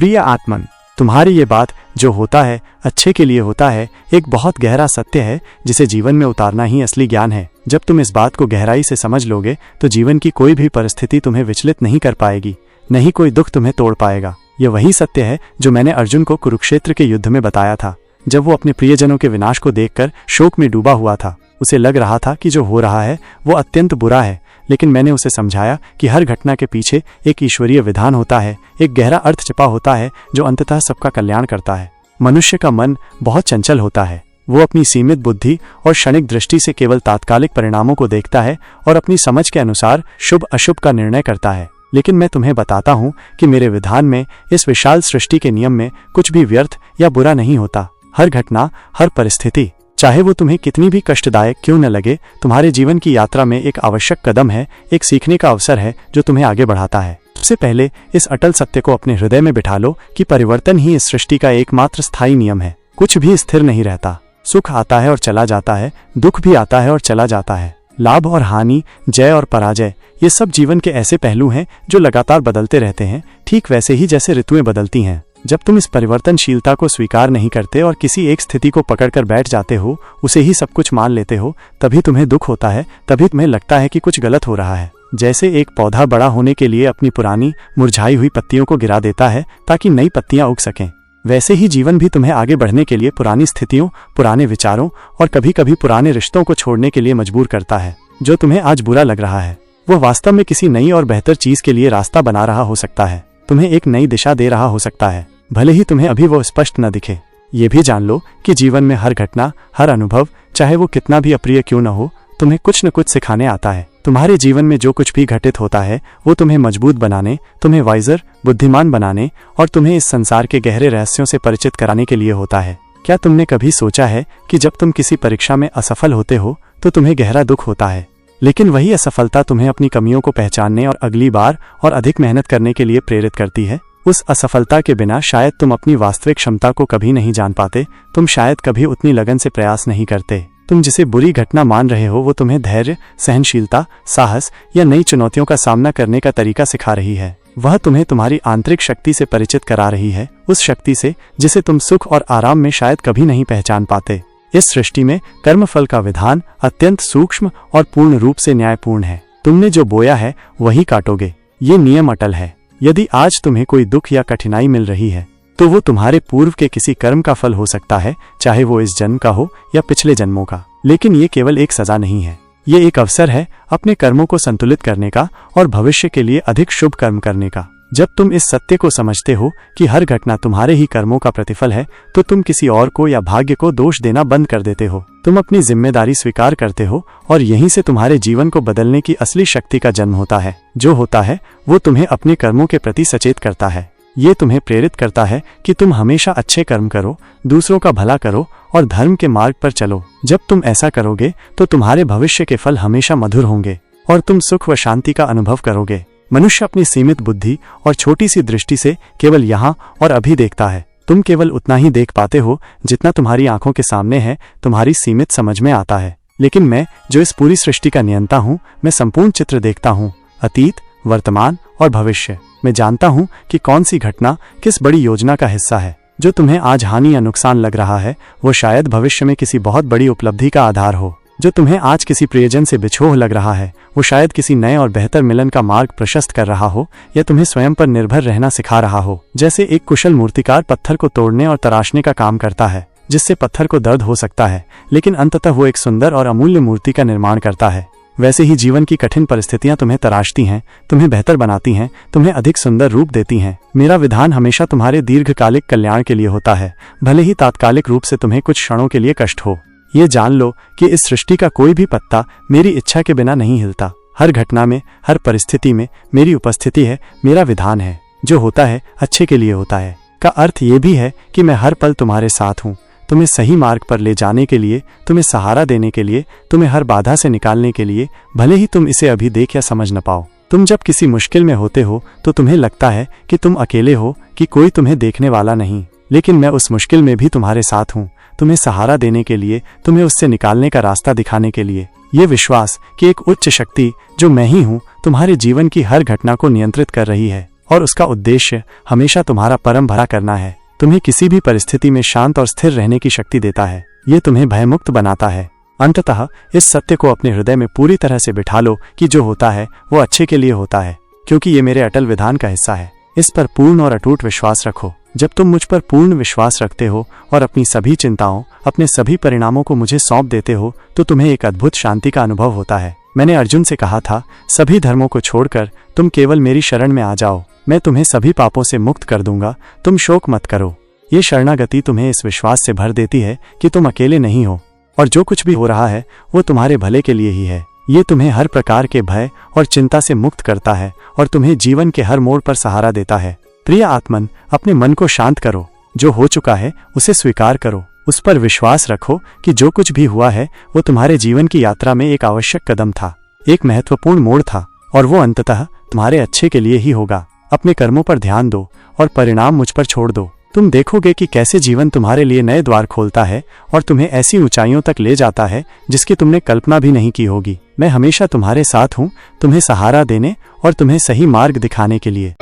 प्रिय आत्मन, तुम्हारी ये बात जो होता है अच्छे के लिए होता है एक बहुत गहरा सत्य है जिसे जीवन में उतारना ही असली ज्ञान है। जब तुम इस बात को गहराई से समझ लोगे तो जीवन की कोई भी परिस्थिति तुम्हें विचलित नहीं कर पाएगी, नहीं कोई दुख तुम्हें तोड़ पाएगा। यह वही सत्य है जो मैंने अर्जुन को कुरुक्षेत्र के युद्ध में बताया था, जब वो अपने प्रियजनों के विनाश को देखकर शोक में डूबा हुआ था। उसे लग रहा था कि जो हो रहा है वो अत्यंत बुरा है, लेकिन मैंने उसे समझाया कि हर घटना के पीछे एक ईश्वरीय विधान होता है, एक गहरा अर्थ छिपा होता है जो अंततः सबका कल्याण करता है। मनुष्य का मन बहुत चंचल होता है, वो अपनी सीमित बुद्धि और क्षणिक दृष्टि से केवल तात्कालिक परिणामों को देखता है और अपनी समझ के अनुसार शुभ अशुभ का निर्णय करता है। लेकिन मैं तुम्हें बताता हूँ कि मेरे विधान में, इस विशाल सृष्टि के नियम में कुछ भी व्यर्थ या बुरा नहीं होता। हर घटना, हर परिस्थिति, चाहे वो तुम्हें कितनी भी कष्टदायक क्यों न लगे, तुम्हारे जीवन की यात्रा में एक आवश्यक कदम है, एक सीखने का अवसर है जो तुम्हें आगे बढ़ाता है। सबसे पहले इस अटल सत्य को अपने हृदय में बिठा लो कि परिवर्तन ही इस सृष्टि का एकमात्र स्थायी नियम है। कुछ भी स्थिर नहीं रहता, सुख आता है और चला जाता है, दुख भी आता है और चला जाता है, लाभ और हानि, जय और पराजय, ये सब जीवन के ऐसे पहलू हैं जो लगातार बदलते रहते हैं, ठीक वैसे ही जैसे ऋतुएं बदलती हैं। जब तुम इस परिवर्तनशीलता को स्वीकार नहीं करते और किसी एक स्थिति को पकड़कर बैठ जाते हो, उसे ही सब कुछ मान लेते हो, तभी तुम्हें दुख होता है, तभी तुम्हें लगता है कि कुछ गलत हो रहा है। जैसे एक पौधा बड़ा होने के लिए अपनी पुरानी मुरझाई हुई पत्तियों को गिरा देता है ताकि नई पत्तियां उग सकें, वैसे ही जीवन भी तुम्हें आगे बढ़ने के लिए पुरानी स्थितियों, पुराने विचारों और कभी कभी पुराने रिश्तों को छोड़ने के लिए मजबूर करता है। जो तुम्हें आज बुरा लग रहा है वो वास्तव में किसी नई और बेहतर चीज के लिए रास्ता बना रहा हो सकता है, तुम्हें एक नई दिशा दे रहा हो सकता है, भले ही तुम्हें अभी वो स्पष्ट न दिखे। ये भी जान लो कि जीवन में हर घटना, हर अनुभव, चाहे वो कितना भी अप्रिय क्यों न हो, तुम्हें कुछ न कुछ सिखाने आता है। तुम्हारे जीवन में जो कुछ भी घटित होता है वो तुम्हें मजबूत बनाने, तुम्हें वाइजर, बुद्धिमान बनाने और तुम्हें इस संसार के गहरे रहस्यों से परिचित कराने के लिए होता है। क्या तुमने कभी सोचा है कि जब तुम किसी परीक्षा में असफल होते हो तो तुम्हें गहरा दुख होता है, लेकिन वही असफलता तुम्हें अपनी कमियों को पहचानने और अगली बार और अधिक मेहनत करने के लिए प्रेरित करती है। उस असफलता के बिना शायद तुम अपनी वास्तविक क्षमता को कभी नहीं जान पाते, तुम शायद कभी उतनी लगन से प्रयास नहीं करते। तुम जिसे बुरी घटना मान रहे हो वो तुम्हें धैर्य, सहनशीलता, साहस या नई चुनौतियों का सामना करने का तरीका सिखा रही है। वह तुम्हें तुम्हारी आंतरिक शक्ति से परिचित करा रही है, उस शक्ति से जिसे तुम सुख और आराम में शायद कभी नहीं पहचान पाते। इस सृष्टि में कर्मफल का विधान अत्यंत सूक्ष्म और पूर्ण रूप से न्यायपूर्ण है। तुमने जो बोया है वही काटोगे, ये नियम अटल है। यदि आज तुम्हें कोई दुख या कठिनाई मिल रही है तो वो तुम्हारे पूर्व के किसी कर्म का फल हो सकता है, चाहे वो इस जन्म का हो या पिछले जन्मों का। लेकिन ये केवल एक सजा नहीं है, ये एक अवसर है अपने कर्मों को संतुलित करने का और भविष्य के लिए अधिक शुभ कर्म करने का। जब तुम इस सत्य को समझते हो कि हर घटना तुम्हारे ही कर्मों का प्रतिफल है, तो तुम किसी और को या भाग्य को दोष देना बंद कर देते हो। तुम अपनी जिम्मेदारी स्वीकार करते हो और यहीं से तुम्हारे जीवन को बदलने की असली शक्ति का जन्म होता है। जो होता है वो तुम्हें अपने कर्मों के प्रति सचेत करता है। ये तुम्हें प्रेरित करता है कि तुम हमेशा अच्छे कर्म करो, दूसरों का भला करो और धर्म के मार्ग पर चलो। जब तुम ऐसा करोगे तो तुम्हारे भविष्य के फल हमेशा मधुर होंगे और तुम सुख व शांति का अनुभव करोगे। मनुष्य अपनी सीमित बुद्धि और छोटी सी दृष्टि से केवल यहाँ और अभी देखता है। तुम केवल उतना ही देख पाते हो जितना तुम्हारी आंखों के सामने है, तुम्हारी सीमित समझ में आता है। लेकिन मैं, जो इस पूरी सृष्टि का नियंता हूँ, मैं संपूर्ण चित्र देखता हूँ, अतीत, वर्तमान और भविष्य। मैं जानता हूँ कि कौन सी घटना किस बड़ी योजना का हिस्सा है। जो तुम्हें आज हानि या नुकसान लग रहा है वो शायद भविष्य में किसी बहुत बड़ी उपलब्धि का आधार हो। जो तुम्हें आज किसी प्रियजन से बिछोह लग रहा है वो शायद किसी नए और बेहतर मिलन का मार्ग प्रशस्त कर रहा हो या तुम्हें स्वयं पर निर्भर रहना सिखा रहा हो। जैसे एक कुशल मूर्तिकार पत्थर को तोड़ने और तराशने का काम करता है, जिससे पत्थर को दर्द हो सकता है, लेकिन अंततः वो एक सुंदर और अमूल्य मूर्ति का निर्माण करता है। वैसे ही जीवन की कठिन परिस्थितियां तुम्हें तराशती हैं, तुम्हें बेहतर बनाती हैं, तुम्हें अधिक सुंदर रूप देती हैं। मेरा विधान हमेशा तुम्हारे दीर्घकालिक कल्याण के लिए होता है, भले ही तात्कालिक रूप से तुम्हें कुछ क्षणों के लिए कष्ट हो। ये जान लो कि इस सृष्टि का कोई भी पत्ता मेरी इच्छा के बिना नहीं हिलता। हर घटना में, हर परिस्थिति में मेरी उपस्थिति है, मेरा विधान है। जो होता है अच्छे के लिए होता है का अर्थ ये भी है कि मैं हर पल तुम्हारे साथ हूँ, तुम्हें सही मार्ग पर ले जाने के लिए, तुम्हें सहारा देने के लिए, तुम्हें हर बाधा से निकालने के लिए, भले ही तुम इसे अभी देख या समझ न पाओ। तुम जब किसी मुश्किल में होते हो तो तुम्हें लगता है कि तुम अकेले हो, कि कोई तुम्हें देखने वाला नहीं, लेकिन मैं उस मुश्किल में भी तुम्हारे साथ हूँ, तुम्हें सहारा देने के लिए, तुम्हें उससे निकालने का रास्ता दिखाने के लिए। ये विश्वास कि एक उच्च शक्ति जो मैं ही हूँ तुम्हारे जीवन की हर घटना को नियंत्रित कर रही है और उसका उद्देश्य हमेशा तुम्हारा परम भला करना है। तुम्हें किसी भी परिस्थिति में शांत और स्थिर रहने की शक्ति देता है। ये तुम्हें भयमुक्त बनाता है। अंततः इस सत्य को अपने हृदय में पूरी तरह से बिठा लो कि जो होता है वो अच्छे के लिए होता है, क्योंकि ये मेरे अटल विधान का हिस्सा है। इस पर पूर्ण और अटूट विश्वास रखो। जब तुम मुझ पर पूर्ण विश्वास रखते हो और अपनी सभी चिंताओं, अपने सभी परिणामों को मुझे सौंप देते हो, तो तुम्हें एक अद्भुत शांति का अनुभव होता है। मैंने अर्जुन से कहा था, सभी धर्मों को छोड़कर तुम केवल मेरी शरण में आ जाओ, मैं तुम्हें सभी पापों से मुक्त कर दूंगा, तुम शोक मत करो। ये शरणागति तुम्हें इस विश्वास से भर देती है कि तुम अकेले नहीं हो और जो कुछ भी हो रहा है वो तुम्हारे भले के लिए ही है। ये तुम्हें हर प्रकार के भय और चिंता से मुक्त करता है और तुम्हें जीवन के हर मोड़ पर सहारा देता है। प्रिय आत्मन, अपने मन को शांत करो। जो हो चुका है उसे स्वीकार करो। उस पर विश्वास रखो कि जो कुछ भी हुआ है वो तुम्हारे जीवन की यात्रा में एक आवश्यक कदम था, एक महत्वपूर्ण मोड़ था, और वो अंततः तुम्हारे अच्छे के लिए ही होगा। अपने कर्मों पर ध्यान दो और परिणाम मुझ पर छोड़ दो। तुम देखोगे कि कैसे जीवन तुम्हारे लिए नए द्वार खोलता है और तुम्हें ऐसी ऊंचाइयों तक ले जाता है जिसकी तुमने कल्पना भी नहीं की होगी। मैं हमेशा तुम्हारे साथ हूँ, तुम्हें सहारा देने और तुम्हें सही मार्ग दिखाने के लिए।